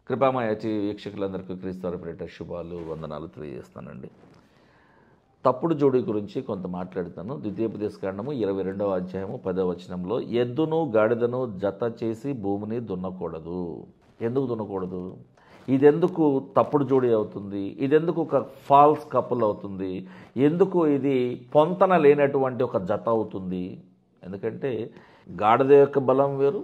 కృపామయాచి వీక్షకులందరికీ క్రీస్తు పేరిట శుభాలు వందనాలు తెలియజేస్తానండి. తప్పుడు జోడి గురించి కొంత మాట్లాడుతాను. ద్వితీయోపదేశకాండము 22వ అధ్యాయము 10వ వచనంలో, ఎద్దును గాడిదను జత చేసి భూమిని దున్నకూడదు. ఎందుకు దున్నకూడదు? ఇదెందుకు తప్పుడు జోడి అవుతుంది? ఇదెందుకు ఒక ఫాల్స్ కపుల్ అవుతుంది? ఎందుకు ఇది పొంతన లేనటువంటి ఒక జత అవుతుంది? ఎందుకంటే గాడిద యొక్క బలం వేరు,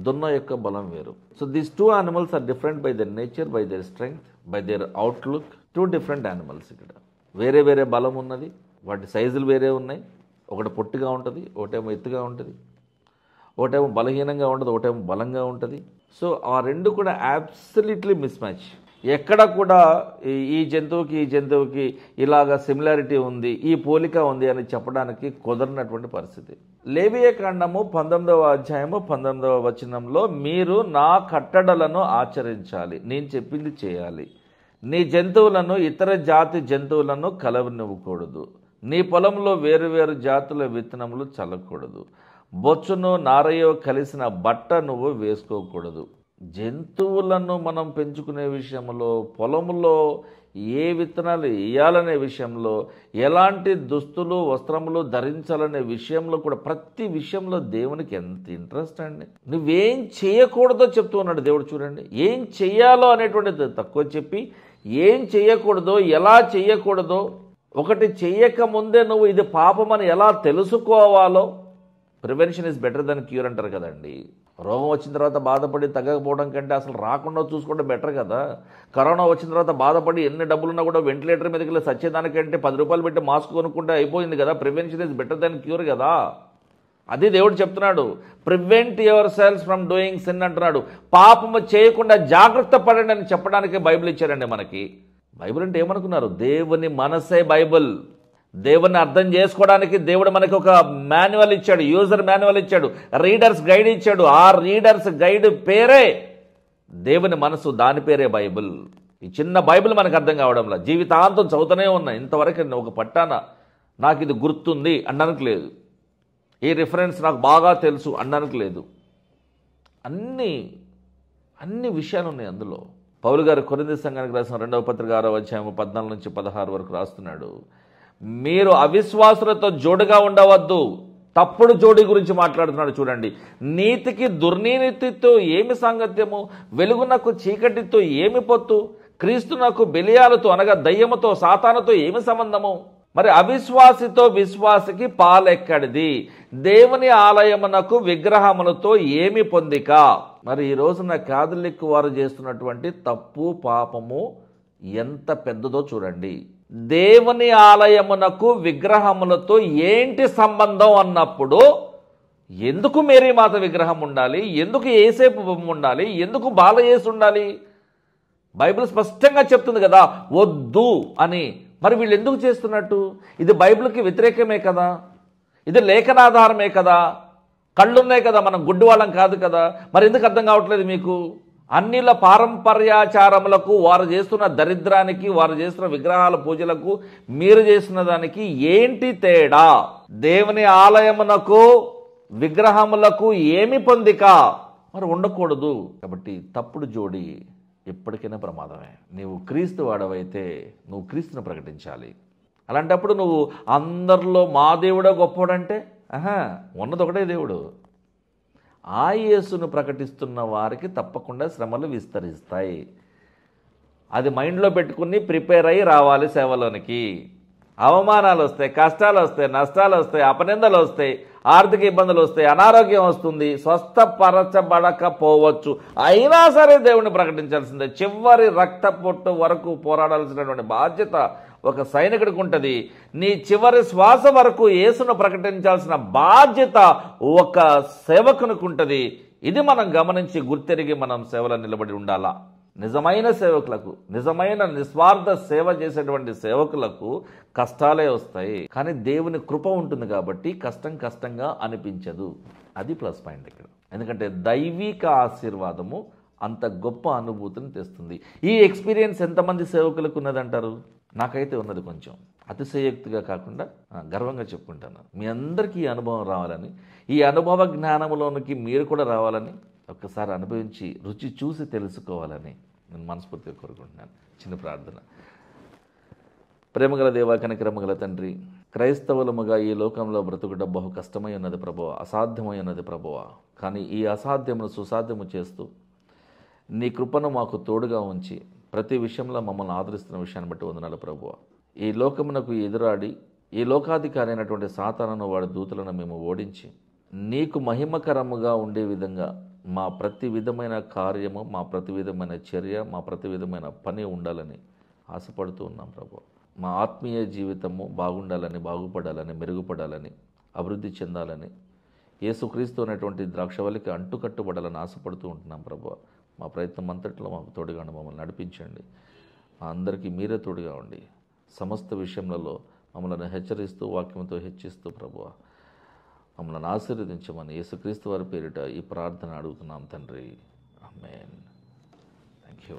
దున్న యొక్క బలం వేరు. So these two animals are different by their nature, by their strength, by their outlook. Two different animals. ఇక్కడ వేరే వేరే బలం ఉన్నది, వాటి సైజులు వేరే ఉన్నాయి. ఒకటి పొట్టిగా ఉంటుంది, ఒకటేమో ఎత్తుగా ఉంటుంది, ఒకటేమో బలహీనంగా ఉంటుంది, ఒకటేమో బలంగా ఉంటుంది. సో ఆ రెండు కూడా అబ్సల్యూట్లీ మిస్ మ్యాచ్. ఎక్కడ కూడా ఈ జంతువుకి ఇలాగ సిమిలారిటీ ఉంది, ఈ పోలిక ఉంది అని చెప్పడానికి కుదరనటువంటి పరిస్థితి. లేవియ కాండము 19వ అధ్యాయము 19వ వచనంలో, మీరు నా కట్టడలను ఆచరించాలి, నేను చెప్పింది చేయాలి. నీ జంతువులను ఇతర జాతి జంతువులను కలవనివ్వకూడదు. నీ పొలంలో వేరు జాతుల విత్తనములు చల్లకూడదు. బొచ్చును నారయో కలిసిన బట్ట నువ్వు వేసుకోకూడదు. జంతువులను మనం పెంచుకునే విషయంలో, పొలంలో ఏ విత్తనాలు వేయాలనే విషయంలో, ఎలాంటి దుస్తులు వస్త్రములు ధరించాలనే విషయంలో కూడా, ప్రతి విషయంలో దేవునికి ఎంత ఇంట్రెస్ట్ అండి. నువ్వేం చేయకూడదో చెప్తూ ఉన్నాడు దేవుడు. చూడండి, ఏం చెయ్యాలో అనేటువంటిది తక్కువ చెప్పి, ఏం చేయకూడదో, ఎలా చేయకూడదో, ఒకటి చెయ్యక ముందే నువ్వు ఇది పాపమని ఎలా తెలుసుకోవాలో. Prevention is better then cure అంటారు కదండి. రోగం వచ్చిన తర్వాత బాధపడి తగ్గకపోవడం కంటే అసలు రాకుండా చూసుకోవడం బెటర్ కదా. కరోనా వచ్చిన తర్వాత బాధపడి ఎన్ని డబ్బులున్నా కూడా వెంటిలేటర్ మీదకి వెళ్ళి సచ్చేదానికంటే 10 రూపాయలు పెట్టి మాస్క్ కొనుక్కుంటే అయిపోయింది కదా. Prevention is better then cure కదా. అది దేవుడు చెప్తున్నాడు. Prevent your cells from doing sin అంటున్నాడు. పాపము చేయకుండా జాగ్రత్త పడండి అని చెప్పడానికి బైబిల్ ఇచ్చారండి మనకి. బైబిల్ అంటే ఏమనుకున్నారు? దేవుని మనసే బైబిల్. దేవుని అర్థం చేసుకోవడానికి దేవుడు మనకి ఒక మాన్యువల్ ఇచ్చాడు, యూజర్ మాన్యువల్ ఇచ్చాడు, రీడర్స్ గైడ్ ఇచ్చాడు. ఆ రీడర్స్ గైడ్ పేరే దేవుని మనసు, దాని పేరే బైబిల్. ఈ చిన్న బైబిల్ మనకు అర్థం కావడంలా జీవితాంతం చదువుతూనే ఉన్నా. ఇంతవరకు ఒక పట్టాన నాకు ఇది గుర్తుంది అనడానికి లేదు, ఈ రిఫరెన్స్ నాకు బాగా తెలుసు అనడానికి లేదు. అన్ని విషయాలు ఉన్నాయి అందులో. పౌలు గారు కొరింథీ సంఘానికి రాసిన 2వ పత్రిక 6వ అధ్యాయం 14 నుంచి 16 వరకు రాస్తున్నాడు. మీరు అవిశ్వాసులతో జోడుగా ఉండవద్దు. తప్పుడు జోడి గురించి మాట్లాడుతున్నాడు. చూడండి, నీతికి దుర్నీతితో ఏమి సాంగత్యము, వెలుగునకు చీకటితో ఏమి పొత్తు, క్రీస్తునకు బెలియాలతో అనగా దయ్యముతో సాతానుతో ఏమి సంబంధము? మరి అవిశ్వాసితో విశ్వాసికి పాలెక్కడిది? దేవుని ఆలయమునకు విగ్రహములతో ఏమి పొందిక? మరి ఈ రోజున కాథలిక్ వారు చేస్తున్నటువంటి తప్పు పాపము ఎంత పెద్దదో చూడండి. దేవుని ఆలయమునకు విగ్రహములతో ఏంటి సంబంధం అన్నప్పుడు, ఎందుకు మేరీ మాత విగ్రహం ఉండాలి? ఎందుకు యేసేపు బొమ్మ ఉండాలి? ఎందుకు బాలయేసు ఉండాలి? బైబిల్ స్పష్టంగా చెప్తుంది కదా వద్దు అని. మరి వీళ్ళు ఎందుకు చేస్తున్నట్టు? ఇది బైబిల్కి వ్యతిరేకమే కదా, ఇది లేఖనాధారమే కదా, కళ్ళున్నాయి కదా, మనం గుడ్డి వాళ్ళం కాదు కదా. మరి ఎందుకు అర్థం కావట్లేదు మీకు? అన్నిల పారంపర్యాచారములకు, వారు చేస్తున్న దరిద్రానికి, వారు చేస్తున్న విగ్రహాల పూజలకు, మీరు చేస్తున్న దానికి ఏంటి తేడా? దేవుని ఆలయమునకు విగ్రహములకు ఏమి పొందిక? మరి ఉండకూడదు. కాబట్టి తప్పుడు జోడి ఎప్పటికైనా ప్రమాదమే. నీవు క్రీస్తు వాడవైతే నువ్వు క్రీస్తును ప్రకటించాలి. అలాంటప్పుడు నువ్వు అందరిలో మా దేవుడే గొప్పవాడంటే, ఉన్నది ఒకటే దేవుడు. ఆ యేసును ప్రకటిస్తున్న వారికి తప్పకుండా శ్రమలు విస్తరిస్తాయి. అది మైండ్లో పెట్టుకుని ప్రిపేర్ అయ్యి రావాలి సేవలోనికి. అవమానాలు వస్తాయి, కష్టాలు వస్తాయి, నష్టాలు వస్తాయి, అపనిందలు వస్తాయి, ఆర్థిక ఇబ్బందులు వస్తాయి, అనారోగ్యం వస్తుంది, స్వస్థపరచబడకపోవచ్చు. అయినా సరే దేవుణ్ణి ప్రకటించాల్సిందే. చివరి రక్త పొట్టు వరకు పోరాడాల్సినటువంటి బాధ్యత ఒక సైనికుడికి ఉంటుంది. నీ చివరి శ్వాస వరకు యేసును ప్రకటించాల్సిన బాధ్యత ఒక సేవకునికి ఉంటుంది. ఇది మనం గమనించి గుర్తెరిగి మనం సేవలో నిలబడి ఉండాలా. నిజమైన సేవకులకు, నిజమైన నిస్వార్థ సేవ చేసేటువంటి సేవకులకు కష్టాలే వస్తాయి, కానీ దేవుని కృప ఉంటుంది కాబట్టి కష్టంగా అనిపించదు. అది ప్లస్ పాయింట్ ఇక్కడ. ఎందుకంటే దైవిక ఆశీర్వాదము అంత గొప్ప అనుభూతిని తెస్తుంది. ఈ ఎక్స్పీరియన్స్ ఎంతమంది సేవకులకు ఉన్నదంటారు? నాకైతే ఉన్నది. కొంచెం అతిశయోక్తిగా కాకుండా గర్వంగా చెప్పుకుంటాను. మీ అందరికీ ఈ అనుభవం రావాలని, ఈ అనుభవ జ్ఞానంలోనికి మీరు కూడా రావాలని, ఒక్కసారి అనుభవించి రుచి చూసి తెలుసుకోవాలని నేను మనస్ఫూర్తిగా కోరుకుంటున్నాను. చిన్న ప్రార్థన. ప్రేమగల దేవా, కనికరమగల తండ్రి, క్రైస్తవులముగా ఈ లోకంలో బ్రతుకుట బహు కష్టమై ఉన్నది ప్రభువ, అసాధ్యమై ఉన్నది ప్రభువ. కానీ ఈ అసాధ్యమును సుసాధ్యము చేస్తూ నీ కృపను మాకు తోడుగా ఉంచి ప్రతి విషయంలో మమ్మల్ని ఆదరిస్తున్న విషయాన్ని బట్టి వందనాలు ప్రభువ. ఈ లోకమునకు ఎదురాడి ఈ లోకాధికారి అయినటువంటి సాతానును వాడి దూతలను మేము ఓడించి నీకు మహిమకరముగా ఉండే విధంగా మా ప్రతి విధమైన కార్యము, మా ప్రతి విధమైన చర్య, మా ప్రతి విధమైన పని ఉండాలని ఆశపడుతూ ఉన్నాం ప్రభు. మా ఆత్మీయ జీవితము బాగుండాలని, బాగుపడాలని, మెరుగుపడాలని, అభివృద్ధి చెందాలని, యేసుక్రీస్తు అనేటువంటి ద్రాక్షవల్లికి అంటుకట్టుబడాలని ఆశపడుతూ ఉంటున్నాం ప్రభు. మా ప్రయత్నం అంతట్లో మాకు తోడుగా మమ్మల్ని నడిపించండి. మా అందరికీ మీరే తోడుగా ఉండి సమస్త విషయములలో మమ్మల్ని హెచ్చరిస్తూ, వాక్యంతో హెచ్చిస్తూ ప్రభువ మమ్మల్ని ఆశీర్వదించమని యేసుక్రీస్తు వారి పేరిట ఈ ప్రార్థన అడుగుతున్నాం తండ్రి. ఆమేన్. Thank you.